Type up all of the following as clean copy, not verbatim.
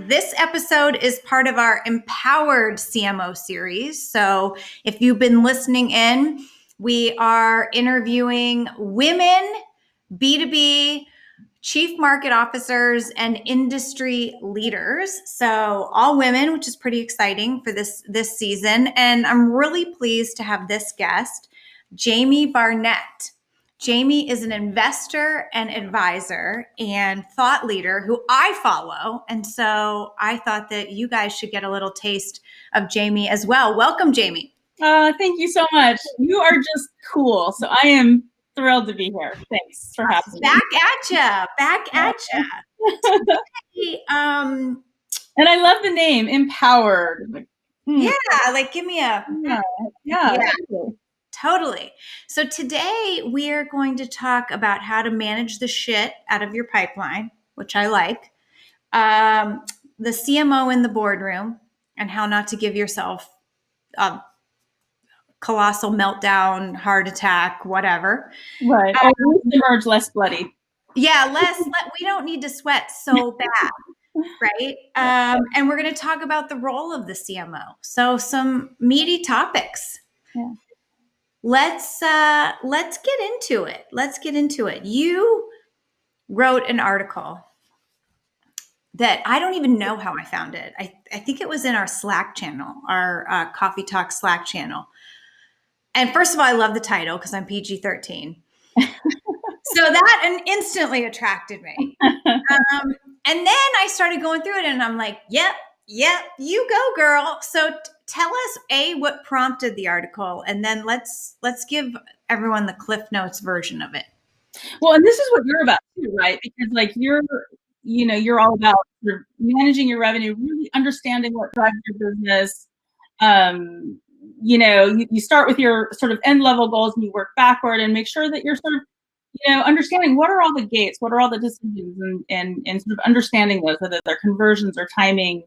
This episode is part of our Empowered CMO series. So if you've been listening in, we are interviewing women, B2B, chief market officers, and industry leaders. So all women, which is pretty exciting for this season. And I'm really pleased to have this guest, Jamie Barnett. Jamie is an investor and advisor and thought leader who I follow. And so I thought that you guys should get a little taste of Jamie as well. Welcome, Jamie. Thank you so much. You are just cool. So I am thrilled to be here. Thanks for having me. Back at you. And I love the name, Empowered. Yeah, like give me a... Yeah. Totally. So today we are going to talk about how to manage the shit out of your pipeline, which I like, the CMO in the boardroom, and how not to give yourself a colossal meltdown, heart attack, whatever. Right. Emerge less bloody. Yeah, we don't need to sweat so bad, right? And we're going to talk about the role of the CMO. So some meaty topics. Yeah. Let's get into it. You wrote an article that I don't even know how I found it. I think it was in our Slack channel, our Coffee Talk Slack channel. And first of all, I love the title because I'm PG-13. So that instantly attracted me. And then I started going through it and I'm like, yep, you go, girl. So tell us, what prompted the article, and then let's give everyone the Cliff Notes version of it. Well, and this is what you're about too, right? Because like you're all about managing your revenue, really understanding what drives your business. You start with your sort of end level goals and you work backward and make sure that you're sort of, understanding what are all the gates, what are all the decisions, and sort of understanding those, whether they're conversions or timing.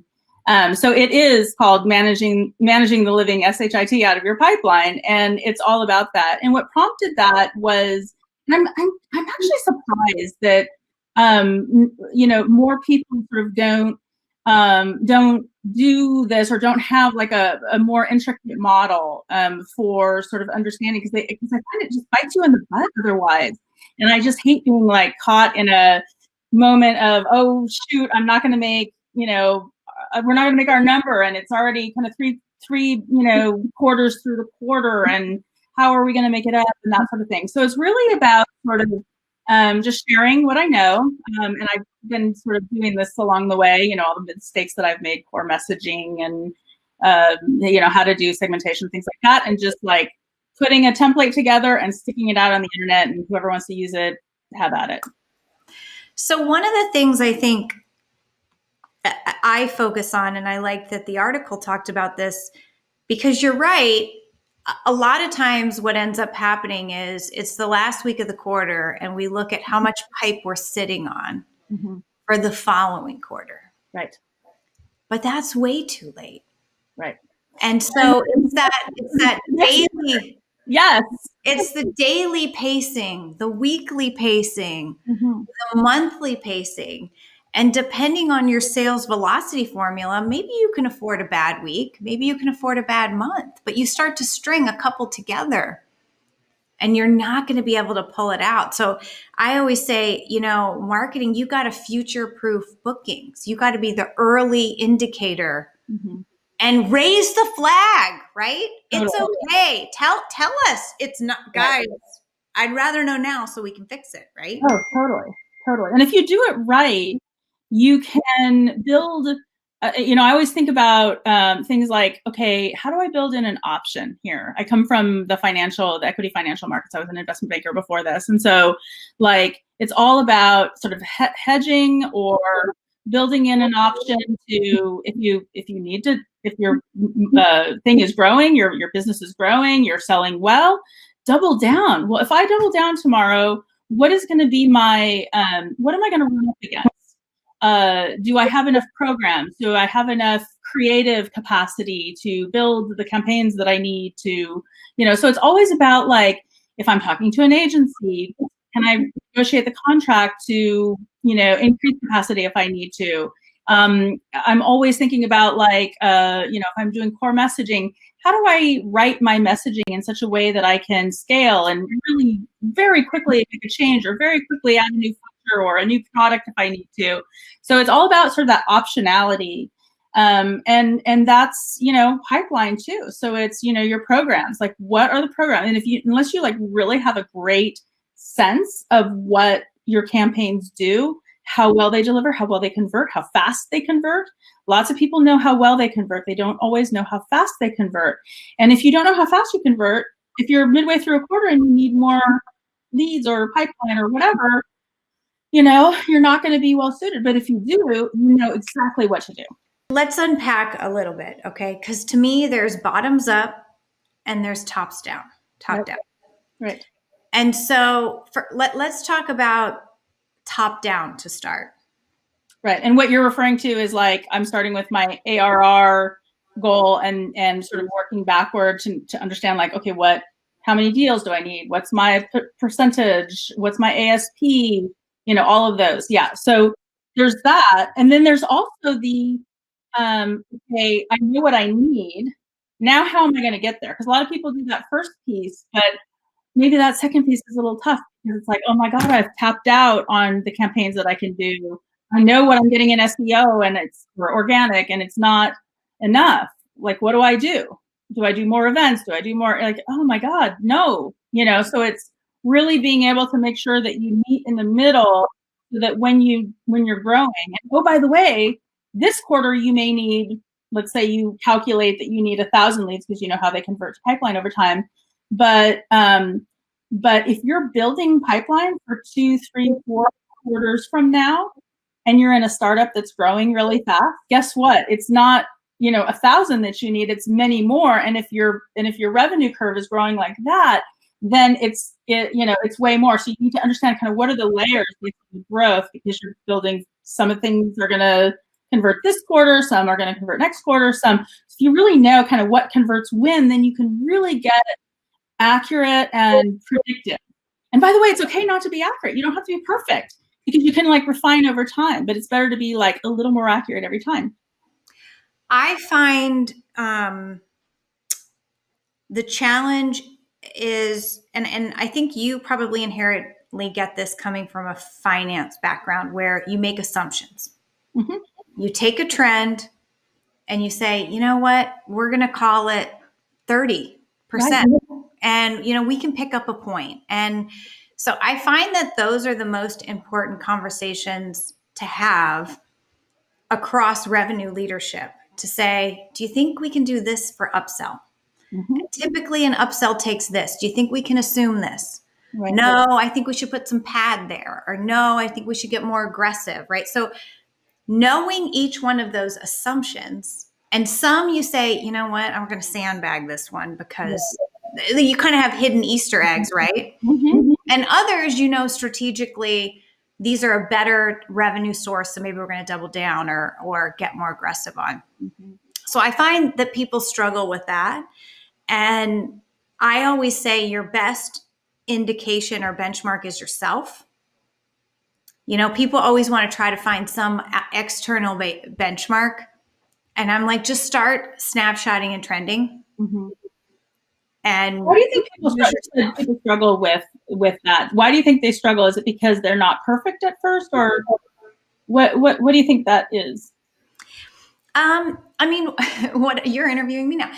So it is called managing the living SHIT out of your pipeline, and it's all about that. And what prompted that was, and I'm actually surprised that more people sort of don't do this or don't have like a more intricate model for sort of understanding, because I find it just bites you in the butt otherwise. And I just hate being like caught in a moment of, oh shoot, I'm not going to make, we're not going to make our number, and it's already kind of three quarters through the quarter, and how are we going to make it up, and that sort of thing. So it's really about sort of just sharing what I know, and I've been sort of doing this along the way. All the mistakes that I've made, core messaging, and how to do segmentation, things like that, and just like putting a template together and sticking it out on the internet, and whoever wants to use it, have at it. So one of the things I think I focus on, and I like that the article talked about this, because you're right. A lot of times what ends up happening is it's the last week of the quarter and we look at how much pipe we're sitting on for the following quarter. Right. But that's way too late. Right. And so it's that daily. Yes. It's the daily pacing, the weekly pacing, the monthly pacing. And depending on your sales velocity formula, maybe you can afford a bad week, maybe you can afford a bad month, but you start to string a couple together and you're not going to be able to pull it out. So I always say, marketing, you got to future-proof bookings. You got to be the early indicator and raise the flag, right? Totally. It's okay. Tell us it's not, guys, I'd rather know now so we can fix it, right? Oh, totally. And if you do it right, you can build, I always think about things like, okay, how do I build in an option here? I come from the equity financial markets. I was an investment banker before this. And so like, it's all about sort of hedging or building in an option to, if you need to, if your thing is growing, your business is growing, you're selling well, double down. Well, if I double down tomorrow, what is going to be my, what am I going to run up against? Do I have enough programs? Do I have enough creative capacity to build the campaigns that I need to, so it's always about like, if I'm talking to an agency, can I negotiate the contract to, increase capacity if I need to? I'm always thinking about like, if I'm doing core messaging, how do I write my messaging in such a way that I can scale and really very quickly make a change or very quickly add a new feature or a new product if I need to. So it's all about sort of that optionality. And that's, pipeline too. So it's, your programs, like what are the programs? And unless you like really have a great sense of what your campaigns do, how well they deliver, how well they convert, how fast they convert. Lots of people know how well they convert. They don't always know how fast they convert. And if you don't know how fast you convert, if you're midway through a quarter and you need more leads or pipeline or whatever, you're not going to be well suited. But if you do, you know exactly what to do. Let's unpack a little bit, okay? Because to me, there's bottoms up and there's top down. Right. And so let's talk about top down to start. Right. And what you're referring to is like, I'm starting with my ARR goal and sort of working backward to understand like, okay, how many deals do I need? What's my percentage? What's my ASP? All of those. Yeah. So there's that. And then there's also the, okay, I know what I need. Now, how am I going to get there? Because a lot of people do that first piece, but maybe that second piece is a little tough because it's like, oh my God, I've tapped out on the campaigns that I can do. I know what I'm getting in SEO and it's for organic and it's not enough. Like, what do I do? Do I do more events? Do I do more like, oh my God, no, so it's really being able to make sure that you meet in the middle so that when you're growing, and oh, by the way, this quarter you may need, let's say you calculate that you need 1,000 leads because you know how they convert to pipeline over time. But if you're building pipeline for 2, 3, 4 quarters from now, and you're in a startup that's growing really fast, guess what? It's not 1,000 that you need; it's many more. And if your revenue curve is growing like that, then it's way more. So you need to understand kind of what are the layers of growth because you're building. Some of things are going to convert this quarter, some are going to convert next quarter. So if you really know kind of what converts when, then you can really get accurate and predictive. And by the way, it's okay not to be accurate. You don't have to be perfect because you can like refine over time, but it's better to be like a little more accurate every time. I find the challenge is, and I think you probably inherently get this coming from a finance background where you make assumptions. Mm-hmm. You take a trend and you say, you know what, we're going to call it 30%. Right. And, we can pick up a point. And so I find that those are the most important conversations to have across revenue leadership to say, do you think we can do this for upsell? Mm-hmm. Typically an upsell takes this. Do you think we can assume this? Right. No, I think we should put some pad there. Or no, I think we should get more aggressive, right? So knowing each one of those assumptions, and some you say, you know what, I'm going to sandbag this one because you kind of have hidden Easter eggs, right? Mm-hmm. And others, strategically, these are a better revenue source, so maybe we're going to double down or get more aggressive on. Mm-hmm. So I find that people struggle with that. And I always say your best indication or benchmark is yourself. People always want to try to find some external benchmark. And I'm like, just start snapshotting and trending. Mm-hmm. And why do you think people struggle with that? Why do you think they struggle? Is it because they're not perfect at first, or what do you think that is? I mean, what you're interviewing me now.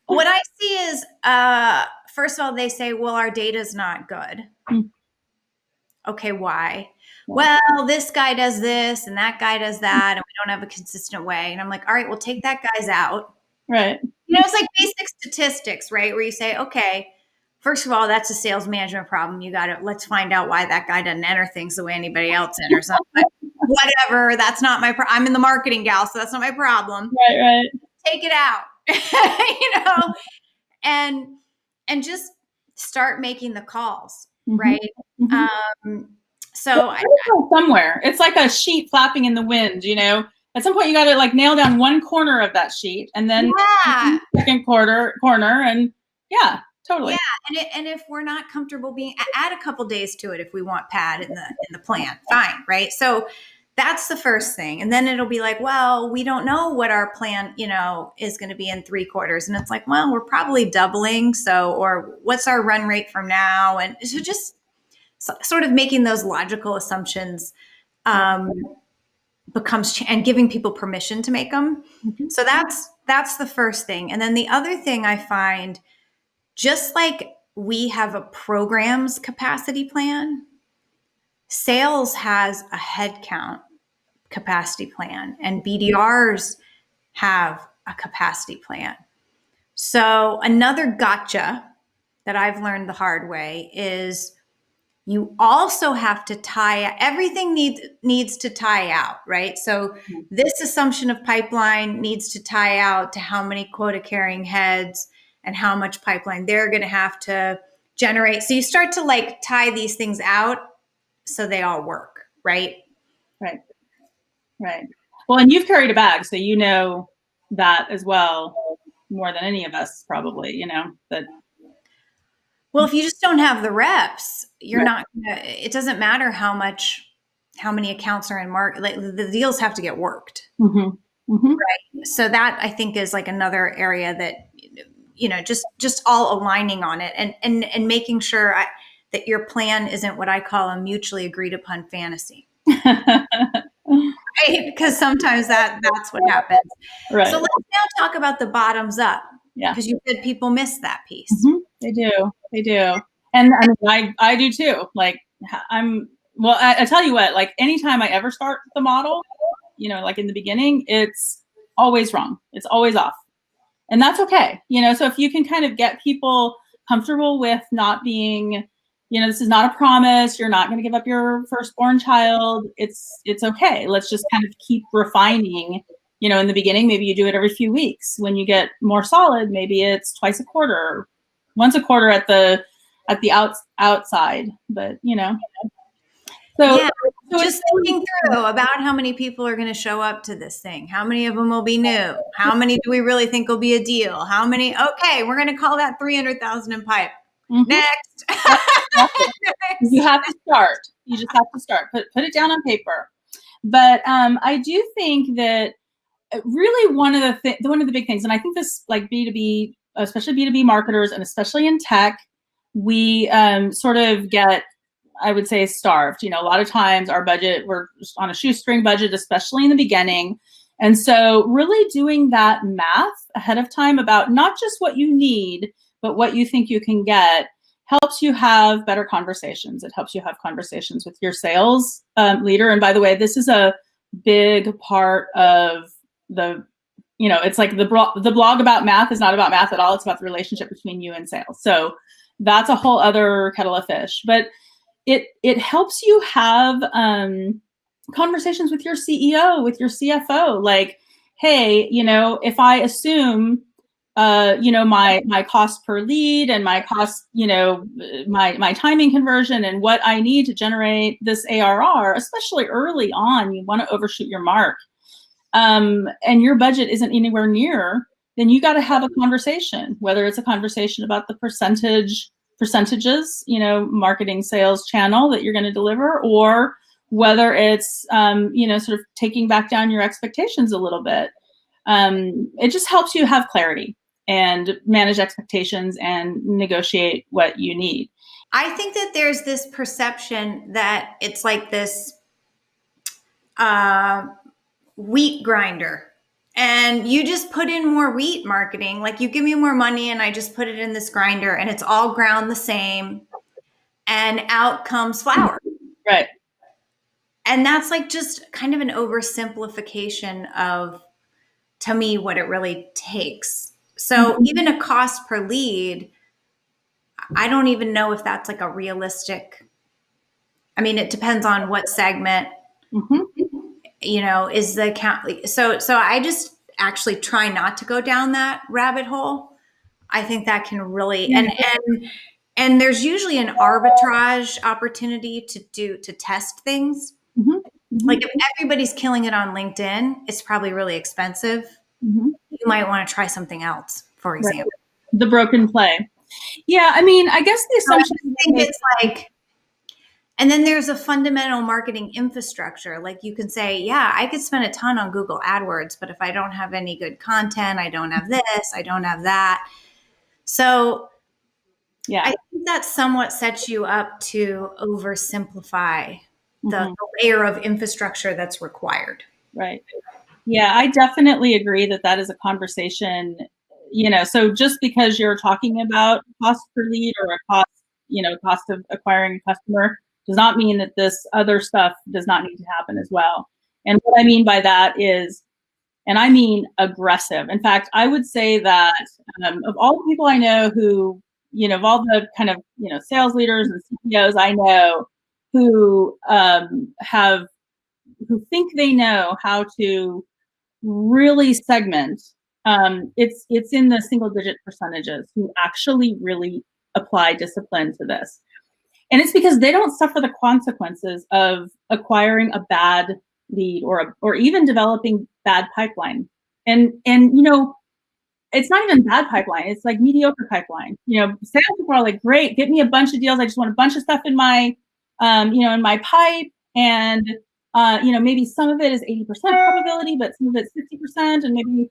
What I see is, first of all, they say, well, our data's not good. Mm. Okay, why? Well, this guy does this and that guy does that, and we don't have a consistent way. And I'm like, all right, well, take that guy's out. Right. It's like basic statistics, right? Where you say, okay, first of all, that's a sales management problem. Let's find out why that guy doesn't enter things the way anybody else enters them. Whatever, that's not my problem. I'm in the marketing gal, so that's not my problem. Right. Take it out, and just start making the calls, mm-hmm. Right? Mm-hmm. So somewhere it's like a sheet flapping in the wind, At some point you got to like nail down one corner of that sheet and then second corner and totally. Yeah. And if we're not comfortable add a couple days to it if we want pad in the plan, fine. Right. So that's the first thing. And then it'll be like, well, we don't know what our plan, is going to be in 3 quarters. And it's like, well, we're probably doubling. So, or what's our run rate from now? And so just sort of making those logical assumptions becomes, and giving people permission to make them. Mm-hmm. So that's the first thing. And then the other thing I find, just like we have a program's capacity plan, sales has a headcount capacity plan, and BDRs have a capacity plan. So another gotcha that I've learned the hard way is you also have to everything needs to tie out, right? So this assumption of pipeline needs to tie out to how many quota carrying heads and how much pipeline they're going to have to generate. So you start to like tie these things out so they all work, right? Right. Well, and you've carried a bag, so you know that as well, more than any of us probably, that. Well, if you just don't have the reps, you're not gonna, it doesn't matter how many accounts are in market. Like, the deals have to get worked. Mm-hmm. Mm-hmm. Right. So that, I think, is like another area that, just all aligning on it and making sure that your plan isn't what I call a mutually agreed upon fantasy. Right? Because sometimes that's what happens. Right. So let's now talk about the bottoms up. Yeah. Because you said people miss that piece. Mm-hmm. They do. And I do too. Like I tell you what, like anytime I ever start the model, like in the beginning, it's always wrong. It's always off. And that's okay. So if you can kind of get people comfortable with not being, this is not a promise. You're not going to give up your firstborn child. It's okay. Let's just kind of keep refining. In the beginning, maybe you do it every few weeks. When you get more solid, maybe it's twice a quarter, once a quarter at the outside. But so yeah, just thinking through about how many people are going to show up to this thing. How many of them will be new? How many do we really think will be a deal? How many? Okay, we're going to call that 300,000 in pipe. Mm-hmm. Next. You have to start. You just have to start. Put it down on paper. But I do think that really one of the big things, and I think this, like B2B, especially B2B marketers, and especially in tech, we sort of get, I would say, starved. A lot of times our budget, we're on a shoestring budget, especially in the beginning. And so really doing that math ahead of time about not just what you need, but what you think you can get helps you have better conversations. It helps you have conversations with your sales leader. And by the way, this is a big part of it's like the blog about math is not about math at all. It's about the relationship between you and sales. So that's a whole other kettle of fish. But it helps you have conversations with your CEO, with your CFO. Like, hey, if I assume, my cost per lead and my cost, my timing conversion and what I need to generate this ARR, especially early on, you want to overshoot your mark. And your budget isn't anywhere near, then you got to have a conversation, whether it's a conversation about the percentages, marketing sales channel that you're going to deliver, or whether it's, sort of taking back down your expectations a little bit. It just helps you have clarity and manage expectations and negotiate what you need. I think that there's this perception that it's like this wheat grinder, and you just put in more wheat marketing. Like, you give me more money and I just put it in this grinder and it's all ground the same and out comes flour. Right. And that's like just kind of an oversimplification of, to me, what it really takes. So even a cost per lead, I don't even know if that's like a realistic, I mean, it depends on what segment, is the account. So I just actually try not to go down that rabbit hole. I think that can really, and there's usually an arbitrage opportunity to test things. Like, if everybody's killing it on LinkedIn, it's probably really expensive. You might want to try something else, for example. Right. The broken play. Yeah, I mean, I guess the assumption I think it's like, And then there's a fundamental marketing infrastructure. Like you can say, yeah, I could spend a ton on Google AdWords, but if I don't have any good content, I don't have this, I don't have that. So yeah, I think that somewhat sets you up to oversimplify the mm-hmm. layer of infrastructure that's required. Right. Yeah, I definitely agree that that is a conversation, so just because you're talking about cost per lead or a cost of acquiring a customer does not mean that this other stuff does not need to happen as well. And what I mean by that is, and I mean aggressive. In fact, I would say that of all the people I know who, of all the kind of, sales leaders and CEOs I know who who think they know how to really segment, it's in the single digit percentages who actually really apply discipline to this. And it's because they don't suffer the consequences of acquiring a bad lead or even developing bad pipeline. And it's not even bad pipeline. It's like mediocre pipeline. Sales people are like, great, get me a bunch of deals. I just want a bunch of stuff in my, in my pipe. And, maybe some of it is 80% probability, but some of it's 50%. And maybe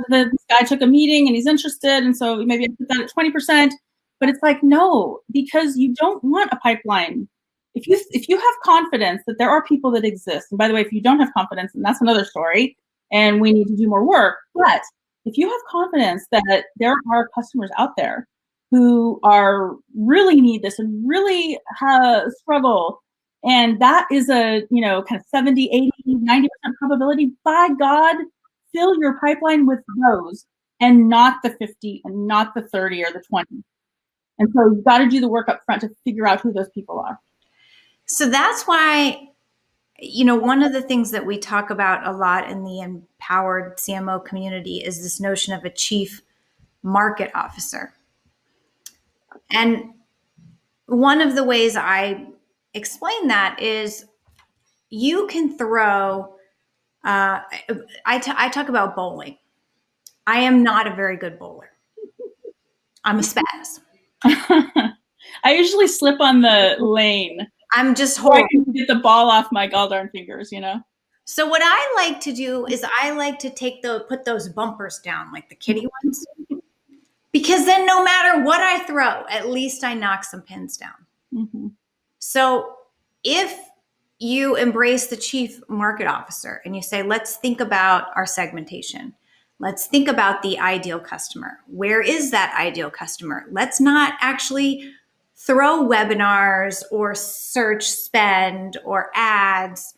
this guy took a meeting and he's interested. And so maybe I put that at 20%. But it's like, no, because you don't want a pipeline. If you have confidence that there are people that exist, and by the way, if you don't have confidence, then that's another story, and we need to do more work. But if you have confidence that there are customers out there who really need this and really struggle, and that is a kind of 70, 80, 90% probability, by God, fill your pipeline with those and not the 50 and not the 30 or the 20. And so you've got to do the work up front to figure out who those people are. So that's why, one of the things that we talk about a lot in the empowered CMO community is this notion of a chief market officer. And one of the ways I explain that is you can throw, I talk about bowling. I am not a very good bowler. I'm a spaz. I usually slip on the lane. I'm just horrible. I can get the ball off my galldarn fingers, So what I like to do is I like to put those bumpers down, like the kitty ones, because then no matter what I throw, at least I knock some pins down. Mm-hmm. So if you embrace the chief market officer and you say, let's think about our segmentation. Let's think about the ideal customer. Where is that ideal customer? Let's not actually throw webinars or search spend or ads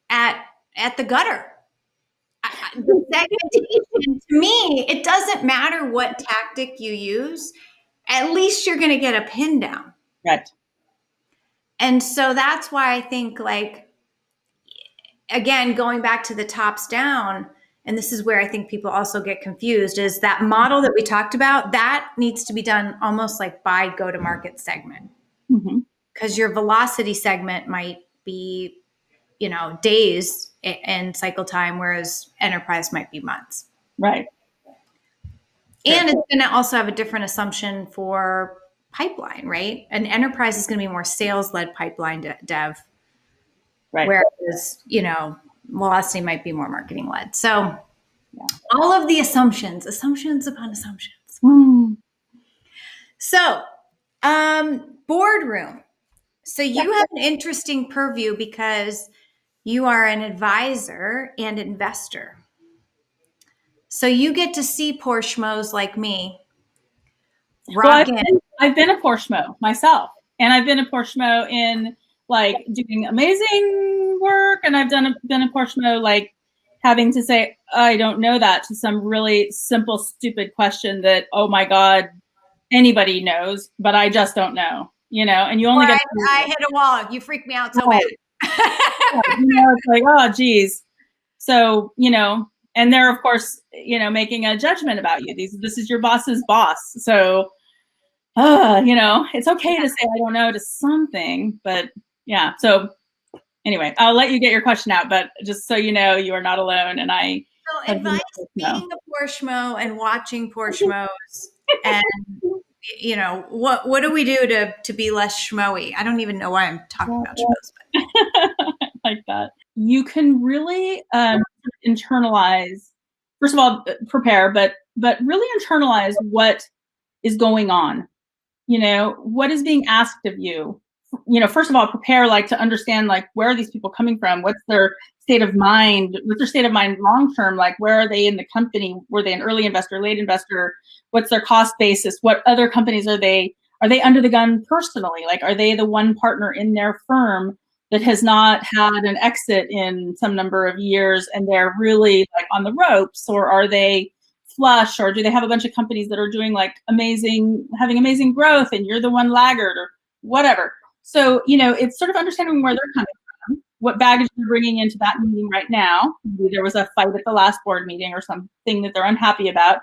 at the gutter. The segmentation, to me, it doesn't matter what tactic you use. At least you're going to get a pin down. Right. And so that's why I think, again, going back to the tops down, and this is where I think people also get confused, is that model that we talked about, that needs to be done almost like by go-to-market segment. Because your velocity segment might be, days in cycle time, whereas enterprise might be months. Right. And it's going to also have a different assumption for pipeline, right? An enterprise is going to be more sales-led pipeline dev. Right. Whereas, velocity might be more marketing led. So all of the assumptions upon assumptions. So, boardroom. So you have an interesting purview because you are an advisor and investor. So you get to see poor schmoes like me. Well, I've been a poor schmo myself. And I've been a poor schmo in doing amazing work. And I've been a poor schmo having to say, I don't know that, to some really simple, stupid question that, oh my God, anybody knows, but I just don't know, and you only I hit a wall. You freak me out so bad. It's like, oh, geez. So, and they're, of course, making a judgment about you. This is your boss's boss. So, it's okay to say I don't know to something, but yeah. So anyway, I'll let you get your question out, but just so you know, you are not alone. And so advice being a poor schmo and watching poor schmoes and, you know, what do we do to be less schmoey? I don't even know why I'm talking about schmoes. Like that. You can really internalize, first of all, prepare, but really internalize what is going on. You know, what is being asked of you? You know, first of all, prepare, like, to understand, like, where are these people coming from? What's their state of mind? What's their state of mind long term? Like, where are they in the company? Were they an early investor, late investor? What's their cost basis? What other companies are they? Are they under the gun personally? Like, are they the one partner in their firm that has not had an exit in some number of years and they're really like on the ropes? Or are they flush, or do they have a bunch of companies that are doing like having amazing growth and you're the one laggard or whatever? So, you know, it's sort of understanding where they're coming from, what baggage they're bringing into that meeting right now. Maybe there was a fight at the last board meeting or something that they're unhappy about.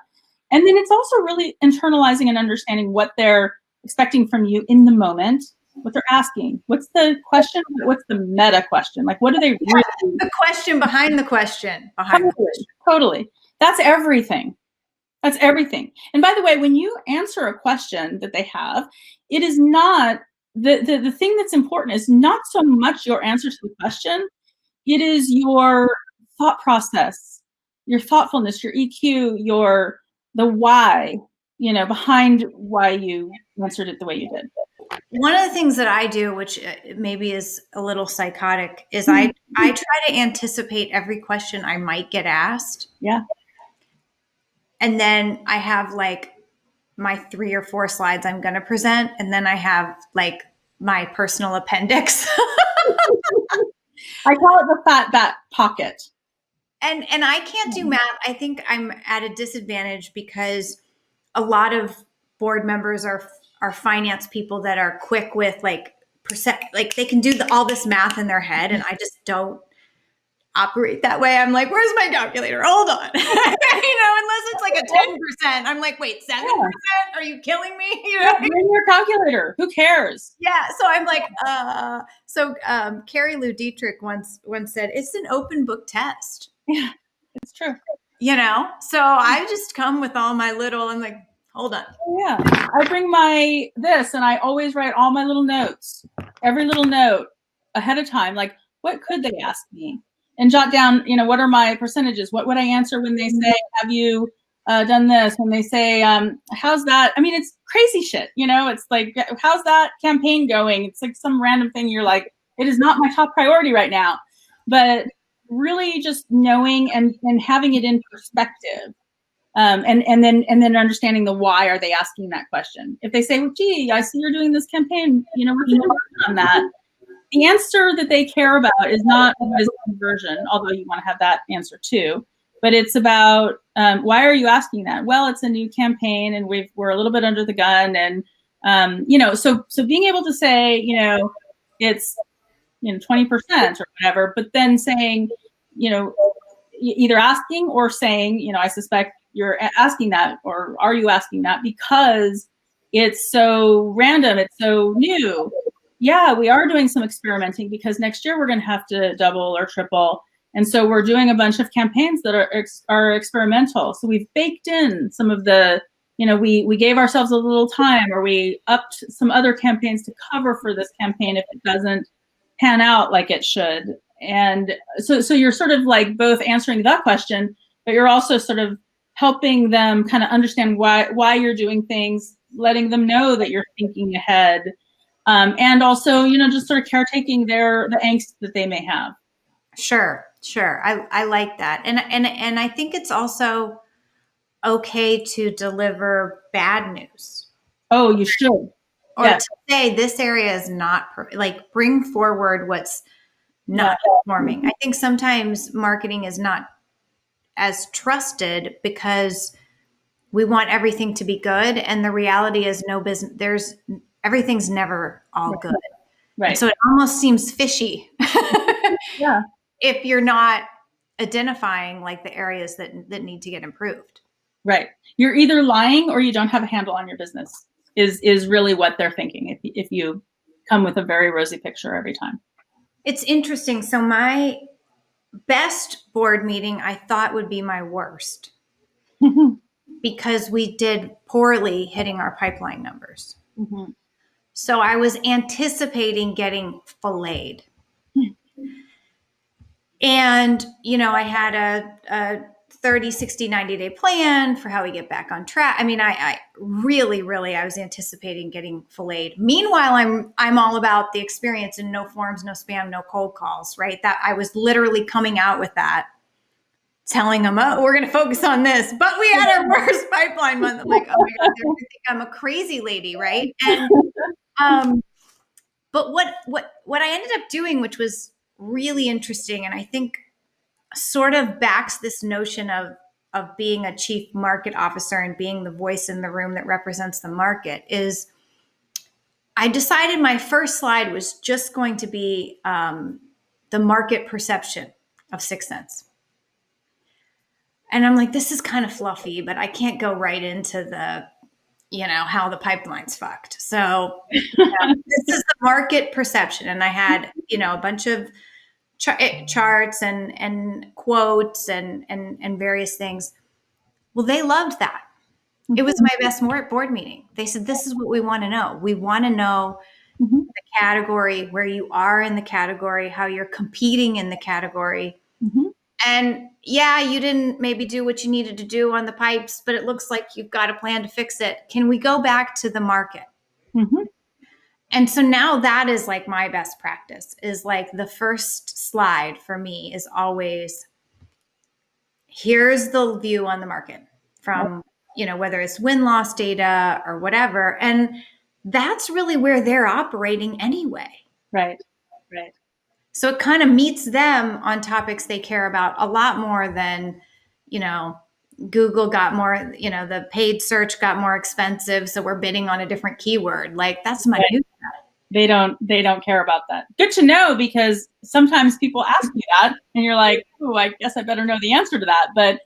And then it's also really internalizing and understanding what they're expecting from you in the moment, what they're asking. What's the question? What's the meta question? Like, what do they really? The question behind the question. Totally. That's everything. That's everything. And by the way, when you answer a question that they have, it is not the thing that's important is not so much your answer to the question. It is your thought process, your thoughtfulness, your EQ, the why, you know, behind why you answered it the way you did. One of the things that I do, which maybe is a little psychotic, is I try to anticipate every question I might get asked. Yeah. And then I have like my 3 or 4 slides I'm going to present. And then I have like my personal appendix. I call it the fat back pocket. And I can't do math. I think I'm at a disadvantage because a lot of board members are finance people that are quick with like percent, like they can do all this math in their head. And I just don't operate that way. I'm like, where's my calculator? Hold on. You know, unless it's like a 10%, I'm like, wait, 7%? Are you killing me? You know? Bring your calculator. Who cares? Yeah. So I'm like, Carrie Lou Dietrich once said, it's an open book test. Yeah, it's true. You know, so I just come with all my little, I'm like, hold on. Yeah. I bring this and I always write all my little notes, every little note ahead of time. Like, what could they ask me? And jot down, you know, what are my percentages? What would I answer when they say, have you done this? When they say, how's that? I mean, it's crazy shit, you know, it's like, how's that campaign going? It's like some random thing. You're like, it is not my top priority right now, but really just knowing and having it in perspective. And then understanding the why are they asking that question. If they say, well, gee, I see you're doing this campaign, you know, we're working on that. The answer that they care about is not always conversion, although you want to have that answer too. But it's about why are you asking that? Well, it's a new campaign, and we're a little bit under the gun, and you know, so being able to say, you know, it's 20% or whatever, but then saying, you know, either asking or saying, you know, I suspect you're asking that, or are you asking that because it's so random, it's so new. Yeah, we are doing some experimenting because next year we're going to have to double or triple. And so we're doing a bunch of campaigns that are experimental. So we've baked in some of the, you know, we gave ourselves a little time, or we upped some other campaigns to cover for this campaign if it doesn't pan out like it should. And so you're sort of like both answering that question, but you're also sort of helping them kind of understand why you're doing things, letting them know that you're thinking ahead. And also, you know, just sort of caretaking the angst that they may have. Sure. I like that. And I think it's also okay to deliver bad news. Oh, you should. Or to say this area is not like bring forward what's not performing. I think sometimes marketing is not as trusted because we want everything to be good. And the reality is everything's never all good. Right. And so it almost seems fishy. Yeah. If you're not identifying like the areas that need to get improved. Right. You're either lying or you don't have a handle on your business is really what they're thinking if you come with a very rosy picture every time. It's interesting. So my best board meeting I thought would be my worst. because we did poorly hitting our pipeline numbers. Mm-hmm. So I was anticipating getting filleted. And, I had a 30, 60, 90-day plan for how we get back on track. I mean, I really, I was anticipating getting filleted. Meanwhile, I'm all about the experience and no forms, no spam, no cold calls, right? That I was literally coming out with that, telling them, oh, we're going to focus on this. But we had our worst pipeline month. I'm like, oh my God, they're going to think I'm a crazy lady, right? And but what I ended up doing, which was really interesting, and I think sort of backs this notion of being a chief market officer and being the voice in the room that represents the market, is I decided my first slide was just going to be the market perception of 6th Sense. And I'm like, this is kind of fluffy, but I can't go right into the, how the pipeline's fucked. So this is the market perception. And I had, a bunch of charts and quotes and various things. Well, they loved that. It was my best board meeting. They said, this is what we want to know. We want to know the category, where you are in the category, how you're competing in the category. And yeah, you didn't maybe do what you needed to do on the pipes, but it looks like you've got a plan to fix it. Can we go back to the market? And so now that is like my best practice, is like the first slide for me is always, here's the view on the market from, whether it's win-loss data or whatever. And that's really where they're operating anyway. Right. So it kind of meets them on topics they care about a lot more than, Google got more, the paid search got more expensive, so we're bidding on a different keyword. Like, that's my new. They don't care about that. Good to know, because sometimes people ask you that and you're like, oh, I guess I better know the answer to that. But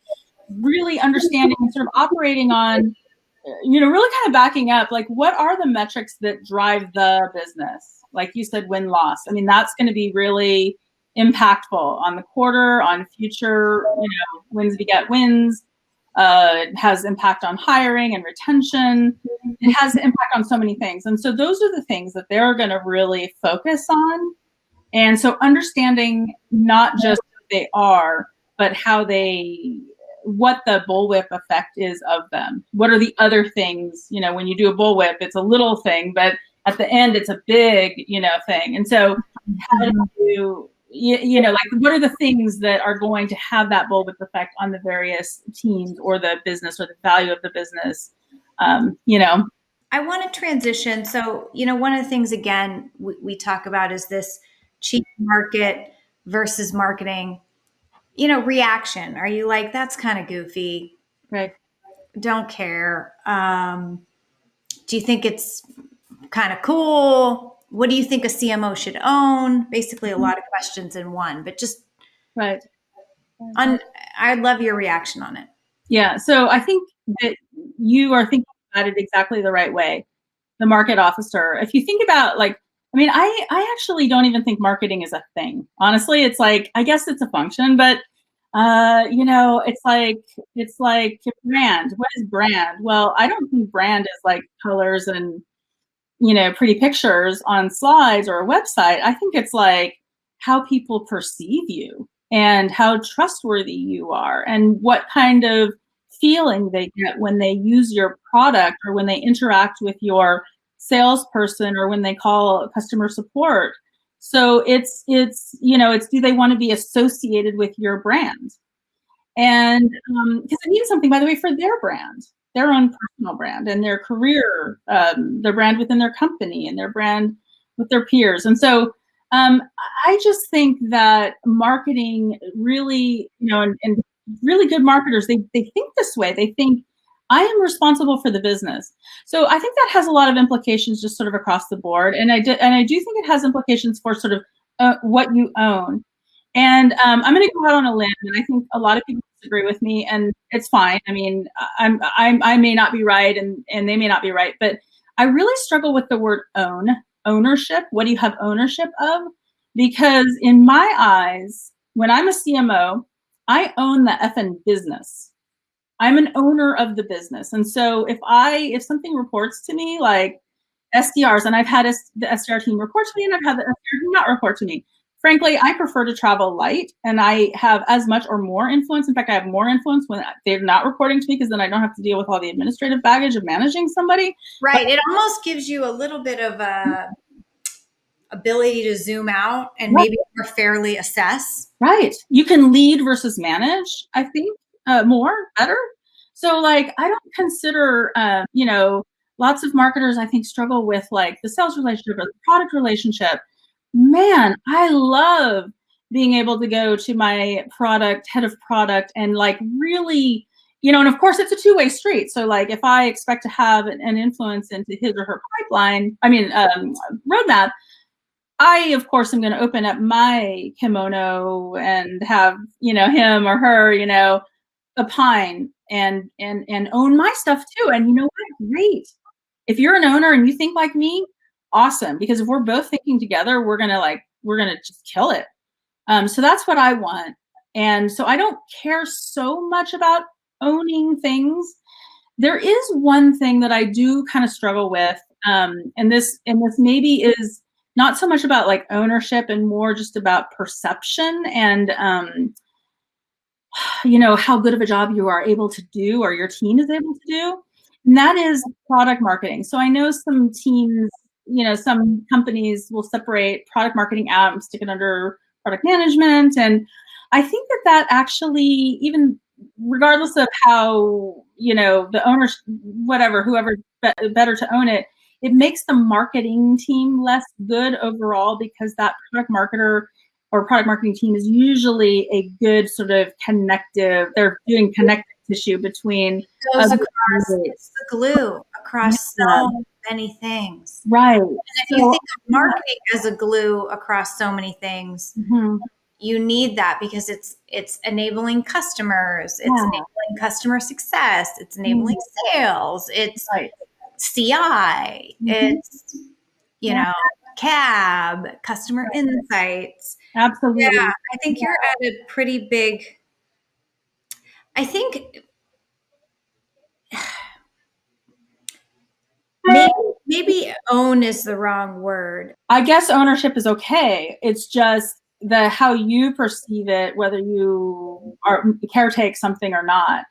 really understanding and sort of operating on, really kind of backing up, like, what are the metrics that drive the business? Like you said, win-loss. I mean, that's going to be really impactful on the quarter, on future, wins beget wins. It has impact on hiring and retention. It has impact on so many things. And so those are the things that they're going to really focus on. And so understanding not just what they are, but what the bullwhip effect is of them. What are the other things? When you do a bullwhip, it's a little thing, but at the end, it's a big, thing. And so how do you, like, what are the things that are going to have that bullwhip effect on the various teams or the business or the value of the business? I want to transition. So, one of the things, again, we talk about is this chief market versus marketing, reaction. Are you like, that's kind of goofy? Right. Don't care. Do you think it's kind of cool? What do you think a CMO should own? Basically, a lot of questions in one, but just right. I'd love your reaction on it. Yeah. So I think that you are thinking about it exactly the right way. The market officer. If you think about, like, I mean, I actually don't even think marketing is a thing. Honestly, it's like, I guess it's a function, but it's like your brand. What is brand? Well, I don't think brand is like colors and pretty pictures on slides or a website. I think it's like how people perceive you and how trustworthy you are and what kind of feeling they get when they use your product or when they interact with your salesperson or when they call customer support. So it's do they want to be associated with your brand? And because it means something, by the way, for their brand, their own personal brand and their career, their brand within their company and their brand with their peers. And so I just think that marketing really, and really good marketers, they think this way. They think, I am responsible for the business. So I think that has a lot of implications just sort of across the board. And I do think it has implications for sort of what you own. And I'm going to go out on a limb, and I think a lot of people disagree with me, and it's fine. I mean, I may not be right, and they may not be right, but I really struggle with the word ownership. What do you have ownership of? Because in my eyes, when I'm a CMO, I own the effing business. I'm an owner of the business. And so if something reports to me, like SDRs, and I've had the SDR team report to me, and I've had the SDR team not report to me. Frankly, I prefer to travel light, and I have as much or more influence. In fact, I have more influence when they're not reporting to me, because then I don't have to deal with all the administrative baggage of managing somebody. Right. It almost gives you a little bit of a ability to zoom out and maybe more fairly assess. Right. You can lead versus manage, I think, better. So like, I don't consider, lots of marketers, I think, struggle with like the sales relationship or the product relationship. Man, I love being able to go to my head of product and like really, and of course it's a two-way street. So like if I expect to have an influence into his or her roadmap, I, of course, am going to open up my kimono and have, him or her, opine and own my stuff too. And you know what? Great. If you're an owner and you think like me, awesome. Because if we're both thinking together, we're going to just kill it. So that's what I want. And so I don't care so much about owning things. There is one thing that I do kind of struggle with. And this maybe is not so much about like ownership and more just about perception and, how good of a job you are able to do or your team is able to do. And that is product marketing. So I know some teams, some companies will separate product marketing out and stick it under product management. And I think that actually, even regardless of how, the owners, whoever better to own it, it makes the marketing team less good overall, because that product marketer or product marketing team is usually a good sort of they're doing connective tissue between. It's the glue across so many things. Right. And if you think of marketing as a glue across so many things, you need that, because it's enabling customers, it's enabling customer success, it's enabling sales, it's CI, it's, CAB, customer insights. Absolutely. Yeah, I think you're at a pretty big, I think maybe own is the wrong word. I guess ownership is okay. It's just how you perceive it, whether you caretake something or not.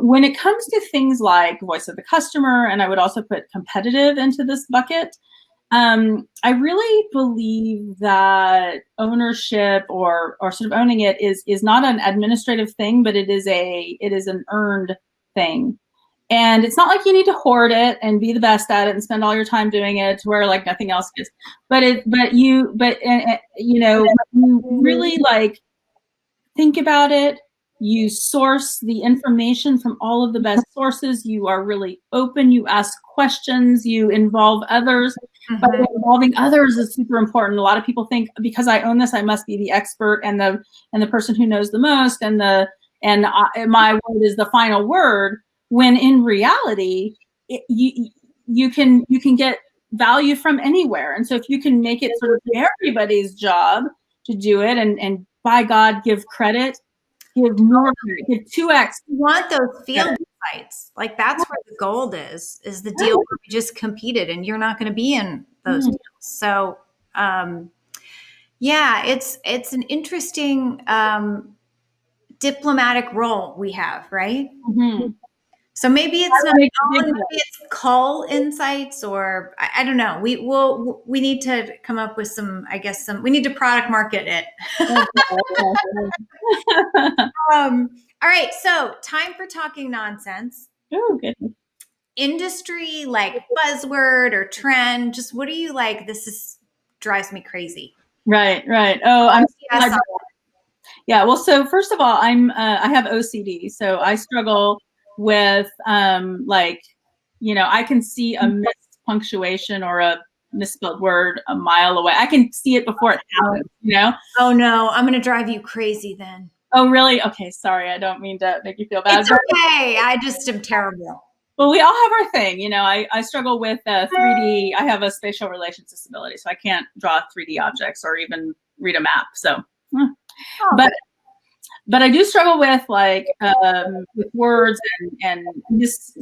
When it comes to things like voice of the customer, and I would also put competitive into this bucket, I really believe that ownership or sort of owning it is not an administrative thing, but it is an earned thing. And it's not like you need to hoard it and be the best at it and spend all your time doing it to where like nothing else gets. But you really like think about it. You source the information from all of the best sources. You are really open. You ask questions. You involve others. But involving others is super important. A lot of people think because I own this, I must be the expert and the person who knows the most, and my word is the final word. When in reality, you can get value from anywhere. And so if you can make it sort of everybody's job to do it, and by God, give credit. Give more, give 2x. You want those field fights. Like that's where the gold is the deal where we just competed and you're not going to be in those deals. So, it's an interesting diplomatic role we have, right? So maybe it's not, maybe it's call insights, or I don't know. We need to come up with we need to product market it. All right. So time for talking nonsense. Oh, good. Industry, like buzzword or trend. Just what do you like? Drives me crazy. Right. Oh, yeah. Well, so first of all, I have OCD, so I struggle with I can see a missed punctuation or a misspelled word a mile away. I can see it before it happens. Oh no, I'm going to drive you crazy then. Oh really? Okay, sorry. I don't mean to make you feel bad. It's okay. I just am terrible. Well, we all have our thing. I struggle with 3D. I have a spatial relations disability, so I can't draw 3D objects or even read a map. So, but I do struggle with with words and just,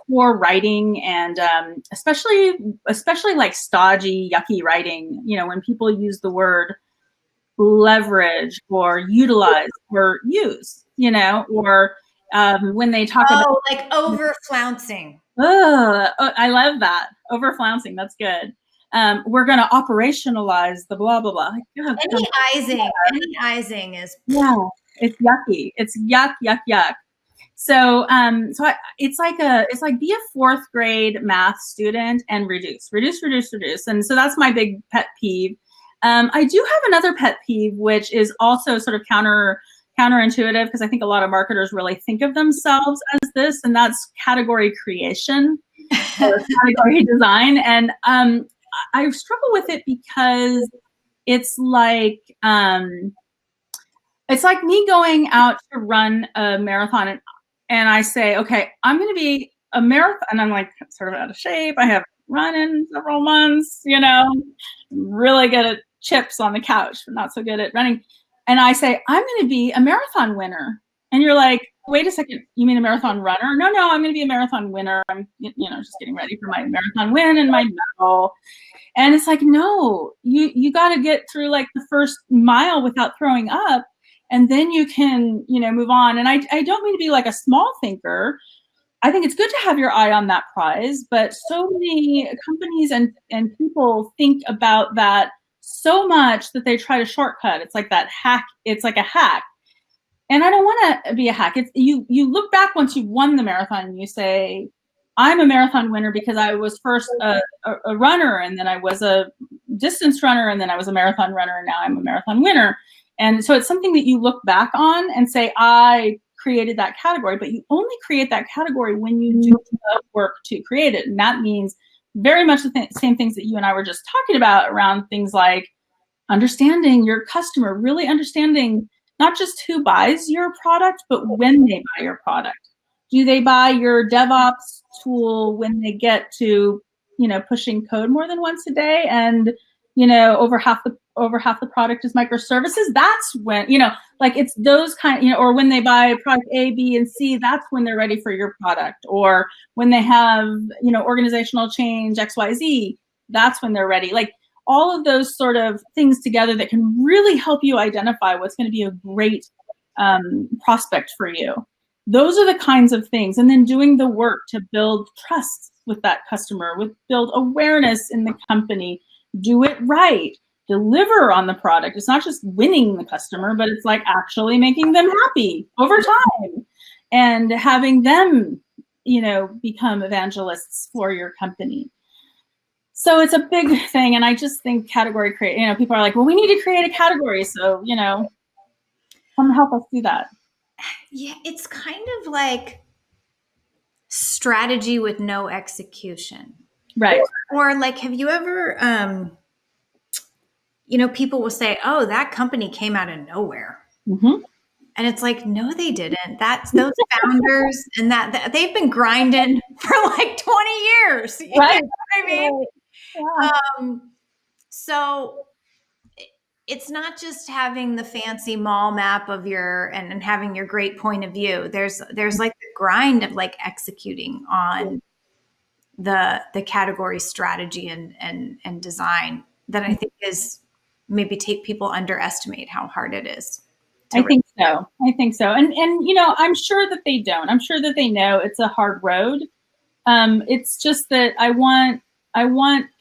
poor writing, and especially like stodgy, yucky writing, when people use the word leverage or utilize or use, or when they talk about like over flouncing. I love that. Over flouncing. That's good. We're going to operationalize the blah, blah, blah. Any izing is. Yeah, it's yucky. It's yuck, yuck, yuck. So, it's like be a fourth grade math student and reduce. And so that's my big pet peeve. I do have another pet peeve, which is also sort of counterintuitive, because I think a lot of marketers really think of themselves as this, and that's category creation or category design. And I struggle with it because it's like me going out to run a marathon, and I say, okay, I'm going to be a marathon, and I'm like sort of out of shape. I have run in several months, really good at chips on the couch, but not so good at running. And I say, I'm going to be a marathon winner. And you're like, wait a second, you mean a marathon runner? No, I'm going to be a marathon winner. I'm, just getting ready for my marathon win and my medal. And it's like, no, you got to get through like the first mile without throwing up. And then you can, move on. And I don't mean to be like a small thinker. I think it's good to have your eye on that prize, but so many companies and people think about that so much that they try to shortcut. It's like that hack. It's like a hack. And I don't want to be a hack. It's you look back once you've won the marathon and you say, I'm a marathon winner because I was first a runner, and then I was a distance runner, and then I was a marathon runner, and now I'm a marathon winner. And so it's something that you look back on and say, I created that category, but you only create that category when you do the work to create it. And that means very much the same things that you and I were just talking about around things like understanding your customer, really understanding not just who buys your product, but when they buy your product. Do they buy your DevOps tool when they get to, pushing code more than once a day, and, over half the product is microservices? That's when, like it's those kind, or when they buy product A, B, and C, that's when they're ready for your product. Or when they have, organizational change X, Y, Z, that's when they're ready. Like all of those sort of things together that can really help you identify what's going to be a great prospect for you. Those are the kinds of things. And then doing the work to build trust with that customer, build awareness in the company, do it right, deliver on the product. It's not just winning the customer, but it's like actually making them happy over time and having them, become evangelists for your company. So it's a big thing. And I just think category create, people are like, well, we need to create a category. So, come help us do that. Yeah, it's kind of like strategy with no execution. Right. Or like, have you ever, people will say, oh, that company came out of nowhere. Mm-hmm. And it's like, no, they didn't. That's those founders and that they've been grinding for like 20 years. You right. know what I mean? Yeah. So it's not just having the fancy mall map of and having your great point of view. There's like the grind of like executing on the category strategy and design that I think is maybe people underestimate how hard it is. I think so. And I'm sure that they don't. I'm sure that they know it's a hard road. It's just that I want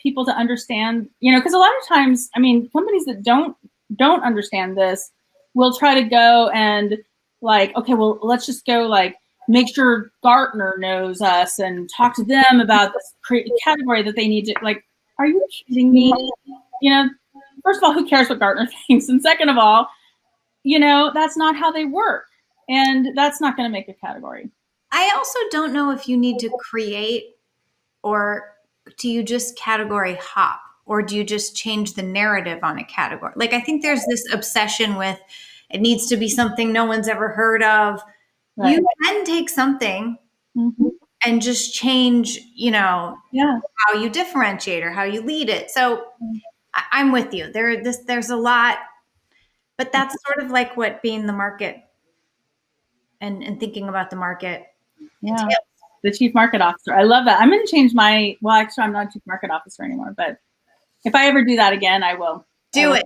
people to understand, because a lot of times, companies that don't understand this will try to go and like, okay, well, let's just go like make sure Gartner knows us and talk to them about this category that they need to, like, are you kidding me? First of all, who cares what Gartner thinks? And second of all, that's not how they work. And that's not going to make a category. I also don't know if you need to create, or do you just category hop, or do you just change the narrative on a category? Like, I think there's this obsession with it needs to be something no one's ever heard of. Right. You can take something and just change, how you differentiate or how you lead it. So I'm with you. There's a lot, but that's sort of like what being the market and thinking about the market. Yeah. The chief market officer. I love that. I'm going to change well, actually, I'm not a chief market officer anymore, but if I ever do that again, I will. Do it.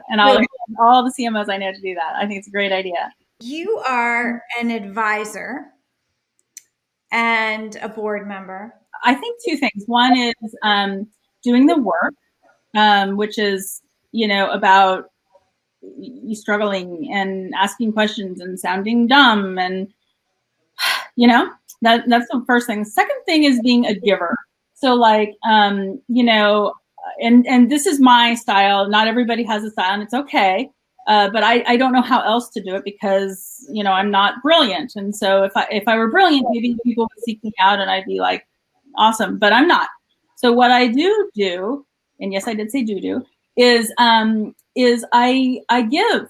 And I'll all the CMOs I know to do that. I think it's a great idea. You are an advisor and a board member. I think two things. One is doing the work, which is, about you struggling and asking questions and sounding dumb. And, that's the first thing. The second thing is being a giver. So like, and this is my style. Not everybody has a style, and it's okay. But I don't know how else to do it because, I'm not brilliant. And so if I were brilliant, maybe people would seek me out and I'd be like, awesome, but I'm not. So what I do, and yes, I did say do, is I give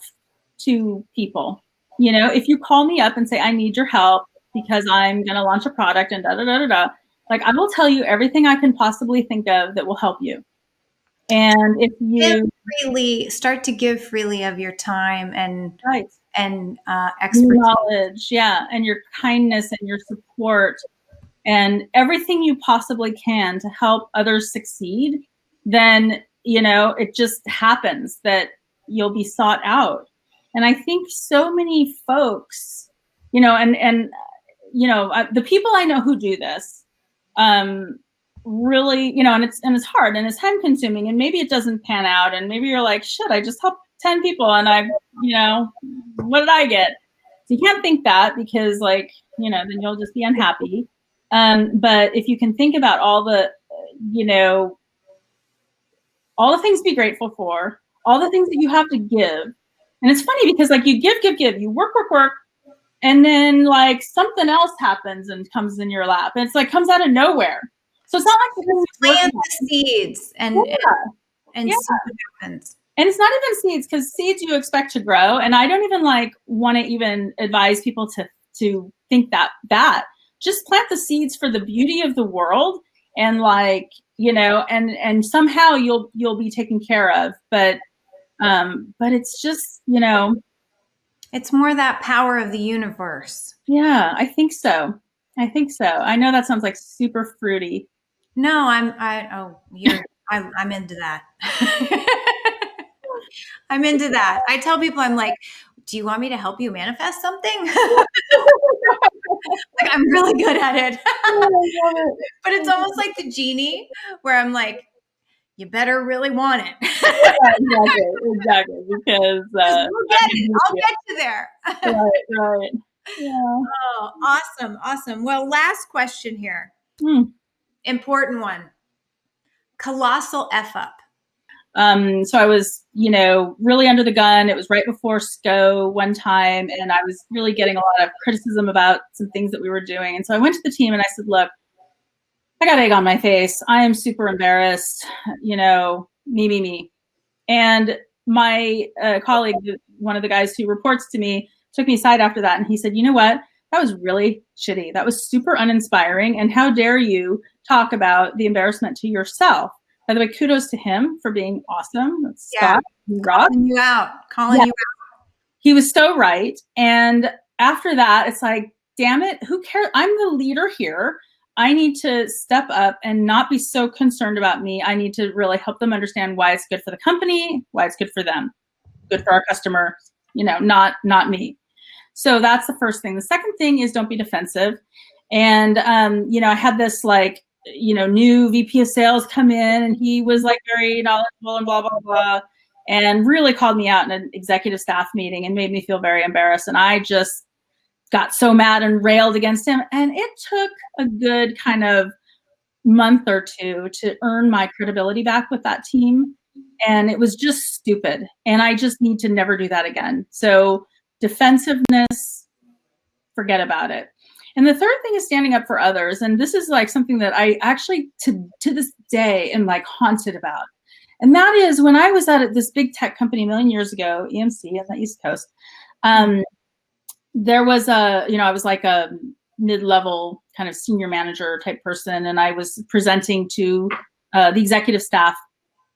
to people. If you call me up and say, I need your help because I'm going to launch a product and like I will tell you everything I can possibly think of that will help you. And if you start to give freely of your time and expertise, knowledge, and your kindness and your support and everything you possibly can to help others succeed, then, it just happens that you'll be sought out. And I think so many folks, the people I know who do this, really, and it's hard and it's time consuming and maybe it doesn't pan out and maybe you're like, shit, I just helped 10 people and what did I get? So you can't think that because then you'll just be unhappy. But if you can think about all the things to be grateful for, all the things that you have to give. And it's funny because you give, you work, and then something else happens and comes in your lap. And it's comes out of nowhere. So it's not like you plant the seeds and see what happens. And it's not even seeds because seeds you expect to grow. And I don't even want to even advise people to think that just plant the seeds for the beauty of the world and and somehow you'll be taken care of. But it's just, it's more that power of the universe. Yeah, I think so. I know that sounds super fruity. No, I'm into that. I'm into that. I tell people, I'm like, do you want me to help you manifest something? I'm really good at it. But it's almost like the genie where I'm like, you better really want it. Exactly. Because I'll get you there. Right. Yeah. Oh, awesome. Well, last question here. Important one. Colossal F up. So I was, really under the gun. It was right before SCO one time, and I was really getting a lot of criticism about some things that we were doing. And so I went to the team and I said, look, I got egg on my face. I am super embarrassed, me. And my colleague, one of the guys who reports to me, took me aside after that. And he said, you know what? That was really shitty. That was super uninspiring. And how dare you talk about the embarrassment to yourself? By the way, kudos to him for being awesome. Scott, calling you out. He was so right. And after that, it's like, damn it, who cares? I'm the leader here. I need to step up and not be so concerned about me. I need to really help them understand why it's good for the company, why it's good for them, good for our customer, not me. So that's the first thing. The second thing is don't be defensive. And, I had this new VP of sales come in and he was very knowledgeable and blah, blah, blah, and really called me out in an executive staff meeting and made me feel very embarrassed. And I just got so mad and railed against him. And it took a good kind of month or two to earn my credibility back with that team. And it was just stupid. And I just need to never do that again. So defensiveness, forget about it. And the third thing is standing up for others. And this is something that I actually to this day am haunted about. And that is when I was at this big tech company a million years ago, EMC on the East Coast, there was I was a mid-level kind of senior manager type person. And I was presenting to the executive staff,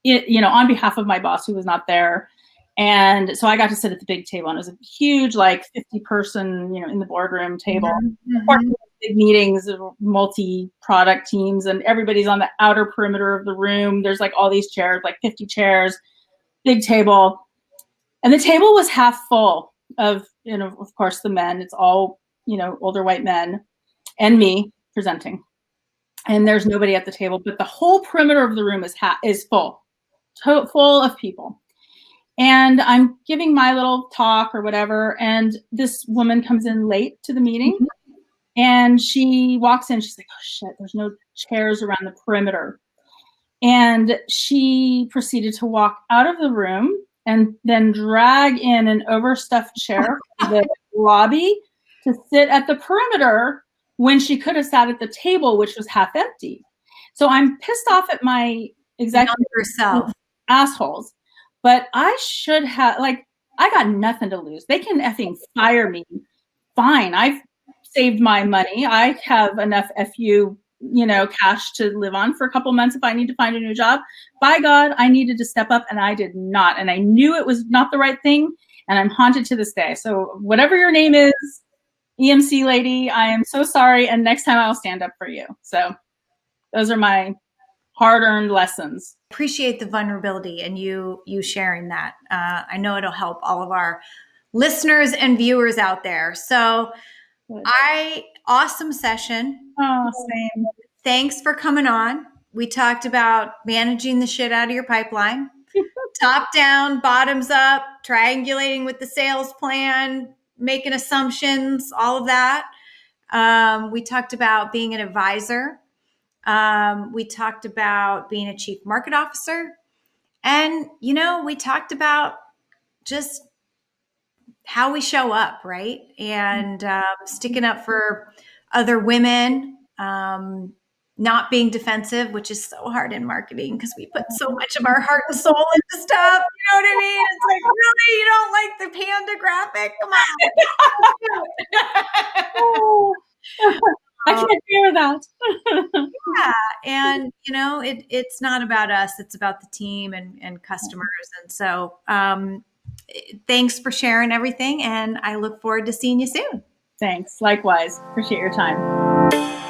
on behalf of my boss who was not there. And so I got to sit at the big table, and it was a huge, like 50-person, in the boardroom table. Mm-hmm. Of course, big meetings, multi-product teams, and everybody's on the outer perimeter of the room. There's like all these chairs, like 50 chairs, big table. And the table was half full of, of course, the men. It's all, older white men and me presenting. And there's nobody at the table, but the whole perimeter of the room is full of people. And I'm giving my little talk or whatever, and this woman comes in late to the meeting, and she walks in. She's like, "Oh shit, there's no chairs around the perimeter." And she proceeded to walk out of the room and then drag in an overstuffed chair from the lobby to sit at the perimeter when she could have sat at the table, which was half empty. So I'm pissed off at my executive herself. Assholes. But I should have, I got nothing to lose. They can effing fire me. Fine. I've saved my money. I have enough FU, cash to live on for a couple months if I need to find a new job. By God, I needed to step up, and I did not. And I knew it was not the right thing, and I'm haunted to this day. So whatever your name is, EMC lady, I am so sorry, and next time I'll stand up for you. So those are my hard-earned lessons. Appreciate the vulnerability and you sharing that. I know it'll help all of our listeners and viewers out there. So awesome session. Oh, same. Thanks for coming on. We talked about managing the shit out of your pipeline, top down, bottoms up, triangulating with the sales plan, making assumptions, all of that. We talked about being an advisor. We talked about being a chief market officer. And, we talked about just how we show up, right? And sticking up for other women, not being defensive, which is so hard in marketing because we put so much of our heart and soul into stuff. You know what I mean? It's like, really? You don't like the panda graphic? Come on. I can't hear that. Yeah. And, it's not about us. It's about the team and customers. And so thanks for sharing everything. And I look forward to seeing you soon. Thanks. Likewise. Appreciate your time.